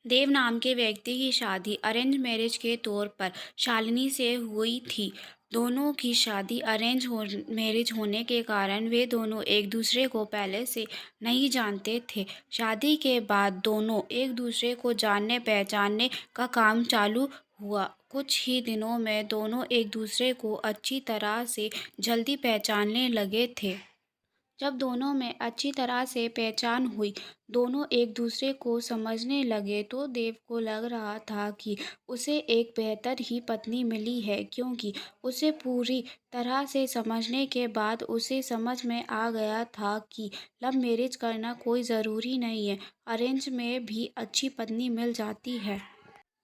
देव नाम के व्यक्ति की शादी अरेंज मैरिज के तौर पर शालिनी से हुई थी। दोनों की शादी मैरिज होने के कारण वे दोनों एक दूसरे को पहले से नहीं जानते थे। शादी के बाद दोनों एक दूसरे को जानने पहचानने का काम चालू हुआ। कुछ ही दिनों में दोनों एक दूसरे को अच्छी तरह से जल्दी पहचानने लगे थे। जब दोनों में अच्छी तरह से पहचान हुई, दोनों एक दूसरे को समझने लगे, तो देव को लग रहा था कि उसे एक बेहतर ही पत्नी मिली है, क्योंकि उसे पूरी तरह से समझने के बाद उसे समझ में आ गया था कि लव मैरिज करना कोई ज़रूरी नहीं है, अरेंज में भी अच्छी पत्नी मिल जाती है।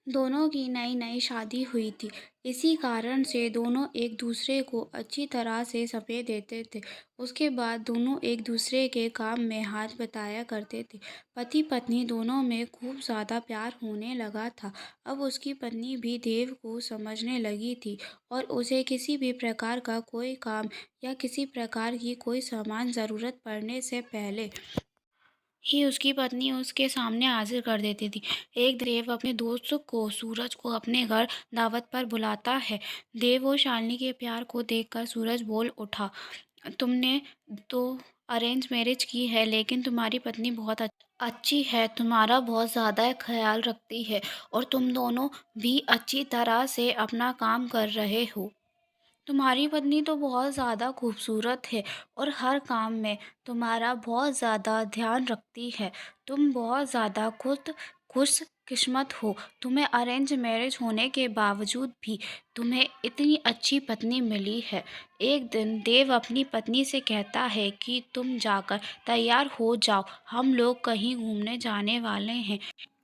दोनों की नई-नई शादी हुई थी, इसी कारण से दोनों एक दूसरे को अच्छी तरह से समझ देते थे। उसके बाद दोनों एक दूसरे के काम में हाथ बटाया करते थे। पति-पत्नी दोनों में खूब ज़्यादा प्यार होने लगा था। अब उसकी पत्नी भी देव को समझने लगी थी और उसे किसी भी प्रकार का कोई काम या किसी प्रकार की कोई सामान ज़रूरत पड़ने से पहले ही उसकी पत्नी उसके सामने हाजिर कर देती थी। एक देव अपने दोस्त को सूरज को अपने घर दावत पर बुलाता है। देव और शालिनी के प्यार को देखकर सूरज बोल उठा, तुमने तो अरेंज मैरिज की है, लेकिन तुम्हारी पत्नी बहुत अच्छी है, तुम्हारा बहुत ज़्यादा ख्याल रखती है और तुम दोनों भी अच्छी तरह से अपना काम कर रहे हो। तुम्हारी पत्नी तो बहुत ज़्यादा खूबसूरत है और हर काम में तुम्हारा बहुत ज़्यादा ध्यान रखती है। तुम बहुत ज़्यादा खुशकिस्मत हो। तुम्हें अरेंज मैरिज होने के बावजूद भी तुम्हें इतनी अच्छी पत्नी मिली है। एक दिन देव अपनी पत्नी से कहता है कि तुम जाकर तैयार हो जाओ, हम लोग कहीं घूमने जाने वाले हैं।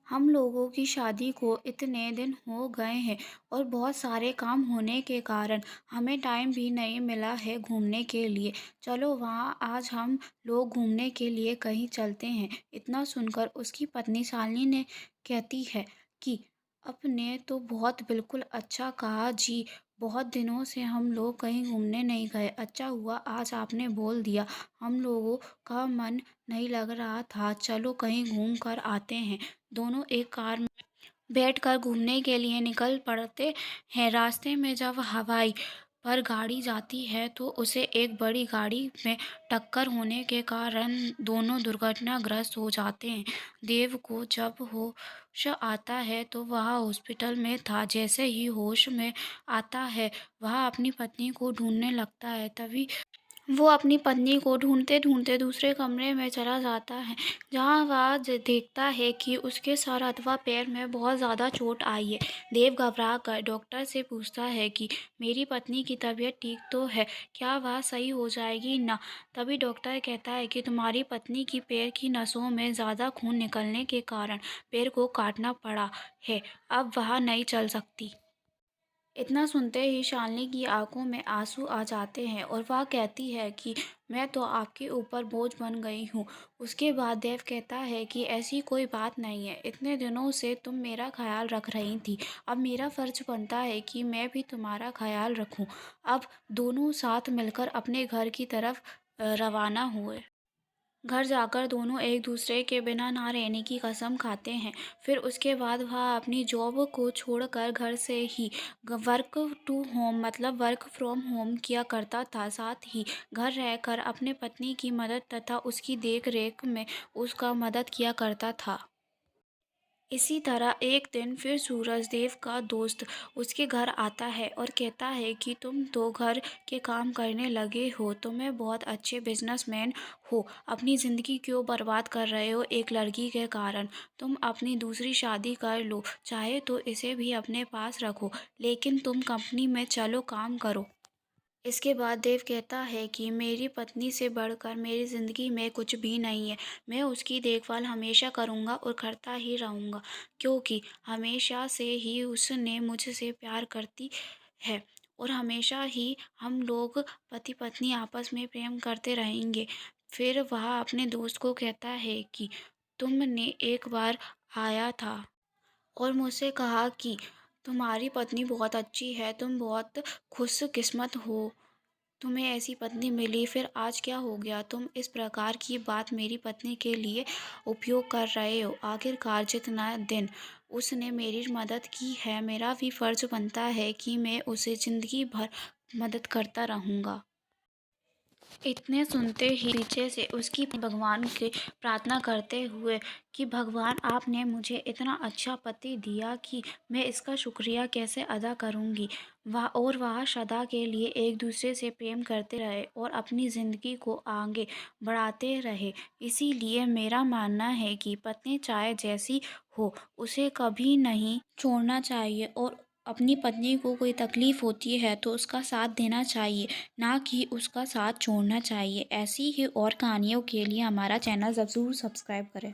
हम लोगों की शादी को इतने दिन हो गए हैं और बहुत सारे काम होने के कारण हमें टाइम भी नहीं मिला है घूमने के लिए। चलो वहाँ आज हम लोग घूमने के लिए कहीं चलते हैं। इतना सुनकर उसकी पत्नी शालिनी ने कहती है कि आपने तो बहुत बिल्कुल अच्छा कहा जी, बहुत दिनों से हम लोग कहीं घूमने नहीं गए। अच्छा हुआ आज आपने बोल दिया, हम लोगों का मन नहीं लग रहा था। चलो कहीं घूम कर आते हैं। दोनों एक कार में बैठकर घूमने के लिए निकल पड़ते हैं। रास्ते में जब हवाई पर गाड़ी जाती है तो उसे एक बड़ी गाड़ी में टक्कर होने के कारण दोनों दुर्घटनाग्रस्त हो जाते हैं। देव को जब होश आता है तो वह हॉस्पिटल में था। जैसे ही होश में आता है वह अपनी पत्नी को ढूंढने लगता है। तभी वो अपनी पत्नी को ढूंढते-ढूंढते दूसरे कमरे में चला जाता है, जहाँ वह देखता है कि उसके सर अथवा पैर में बहुत ज़्यादा चोट आई है। देव घबरा कर डॉक्टर से पूछता है कि मेरी पत्नी की तबीयत ठीक तो है, क्या वह सही हो जाएगी ना? तभी डॉक्टर कहता है कि तुम्हारी पत्नी की पैर की नसों में ज़्यादा खून निकलने के कारण पैर को काटना पड़ा है, अब वह नहीं चल सकती। इतना सुनते ही शालिनी की आंखों में आंसू आ जाते हैं और वह कहती है कि मैं तो आपके ऊपर बोझ बन गई हूँ। उसके बाद देव कहता है कि ऐसी कोई बात नहीं है, इतने दिनों से तुम मेरा ख्याल रख रही थी, अब मेरा फ़र्ज़ बनता है कि मैं भी तुम्हारा ख्याल रखूँ। अब दोनों साथ मिलकर अपने घर की तरफ रवाना हुए। घर जाकर दोनों एक दूसरे के बिना ना रहने की कसम खाते हैं। फिर उसके बाद वह अपनी जॉब को छोड़कर घर से ही वर्क टू होम मतलब वर्क फ्रॉम होम किया करता था। साथ ही घर रहकर अपने पत्नी की मदद तथा उसकी देख रेख में उसका मदद किया करता था। इसी तरह एक दिन फिर सूरजदेव का दोस्त उसके घर आता है और कहता है कि तुम तो घर के काम करने लगे हो, तुम्हें बहुत अच्छे बिजनेसमैन हो, अपनी ज़िंदगी क्यों बर्बाद कर रहे हो एक लड़की के कारण? तुम अपनी दूसरी शादी कर लो, चाहे तो इसे भी अपने पास रखो, लेकिन तुम कंपनी में चलो काम करो। इसके बाद देव कहता है कि मेरी पत्नी से बढ़कर मेरी ज़िंदगी में कुछ भी नहीं है। मैं उसकी देखभाल हमेशा करूँगा और करता ही रहूँगा, क्योंकि हमेशा से ही उसने मुझसे प्यार करती है और हमेशा ही हम लोग पति-पत्नी आपस में प्रेम करते रहेंगे। फिर वह अपने दोस्त को कहता है कि तुमने एक बार आया था और मुझसे कहा कि तुम्हारी पत्नी बहुत अच्छी है, तुम बहुत खुशकिस्मत हो। तुम्हें ऐसी पत्नी मिली, फिर आज क्या हो गया? तुम इस प्रकार की बात मेरी पत्नी के लिए उपयोग कर रहे हो। आखिरकार जितना दिन उसने मेरी मदद की है, मेरा भी फ़र्ज़ बनता है कि मैं उसे ज़िंदगी भर मदद करता रहूँगा। इतने सुनते ही पीछे से उसकी भगवान से प्रार्थना करते हुए कि भगवान आपने मुझे इतना अच्छा पति दिया कि मैं इसका शुक्रिया कैसे अदा करूँगी। वह सदा के लिए एक दूसरे से प्रेम करते रहे और अपनी ज़िंदगी को आगे बढ़ाते रहे। इसीलिए मेरा मानना है कि पत्नी चाहे जैसी हो, उसे कभी नहीं छोड़ना चाहिए और अपनी पत्नी को कोई तकलीफ़ होती है तो उसका साथ देना चाहिए, ना कि उसका साथ छोड़ना चाहिए। ऐसी ही और कहानियों के लिए हमारा चैनल ज़रूर सब्सक्राइब करें।